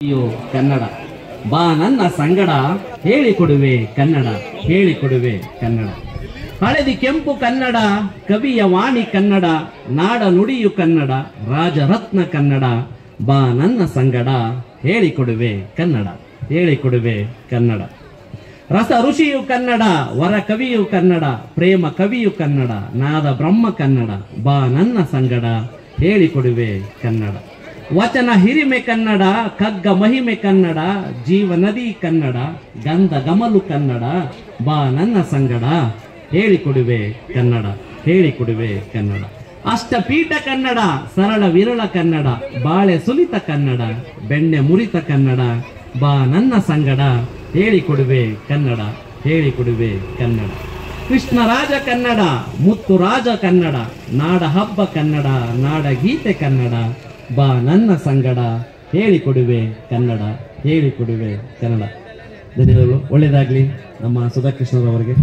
ಅಯ್ಯೋ ಕನ್ನಡ ಬಾ ನನ್ನ ಸಂಗಡ ಹೇಳಿಕೊಡುವೆ ಕನ್ನಡ ಹೇಳಿಕೊಡುವೆ ಕನ್ನಡ. ಹಳದಿ ಕೆಂಪು ಕನ್ನಡ, ಕವಿಯ ವಾಣಿ ಕನ್ನಡ, ನಾಡ ನುಡಿಯು ಕನ್ನಡ, ರಾಜರತ್ನ ಕನ್ನಡ. ಬಾ ನನ್ನ ಸಂಗಡ ಹೇಳಿಕೊಡುವೆ ಕನ್ನಡ ಹೇಳಿಕೊಡುವೆ ಕನ್ನಡ. ರಸ ಋಷಿಯು ಕನ್ನಡ, ವರ ಕವಿಯು ಕನ್ನಡ, ಪ್ರೇಮ ಕವಿಯು ಕನ್ನಡ, ನಾದ ಬ್ರಹ್ಮ ಕನ್ನಡ. ಬಾ ನನ್ನ ಸಂಗಡ ಹೇಳಿಕೊಡುವೆ ಕನ್ನಡ. ವಚನ ಹಿರಿಮೆ ಕನ್ನಡ, ಕಗ್ಗ ಮಹಿಮೆ ಕನ್ನಡ, ಜೀವ ನದಿ ಕನ್ನಡ, ಗಂಧ ಗಮಲು ಕನ್ನಡ. ಬಾ ನನ್ನ ಸಂಗಡ ಹೇಳಿಕೊಡುವೆ ಕನ್ನಡ ಹೇಳಿಕೊಡುವೆ ಕನ್ನಡ. ಅಷ್ಟಪೀಠ ಕನ್ನಡ, ಸರಳ ವಿರಳ ಕನ್ನಡ, ಬಾಳೆ ಸುಲಿತ ಕನ್ನಡ, ಬೆಣ್ಣೆ ಮುರಿತ ಕನ್ನಡ. ಬಾ ನನ್ನ ಸಂಗಡ ಹೇಳಿಕೊಡುವೆ ಕನ್ನಡ ಹೇಳಿಕೊಡುವೆ ಕನ್ನಡ. ಕೃಷ್ಣರಾಜ ಕನ್ನಡ, ಮುತ್ತು ರಾಜ ಕನ್ನಡ, ನಾಡ ಹಬ್ಬ ಕನ್ನಡ, ನಾಡ ಗೀತೆ ಕನ್ನಡ. ಬಾ ನನ್ನ ಸಂಗಡ ಹೇಳಿಕೊಡುವೆ ಕನ್ನಡ ಹೇಳಿಕೊಡುವೆ ಕನ್ನಡ. ಧನ್ಯವಾದಗಳು. ಒಳ್ಳೆಯದಾಗಲಿ ನಮ್ಮ ಸುಧಾಕೃಷ್ಣರವರಿಗೆ.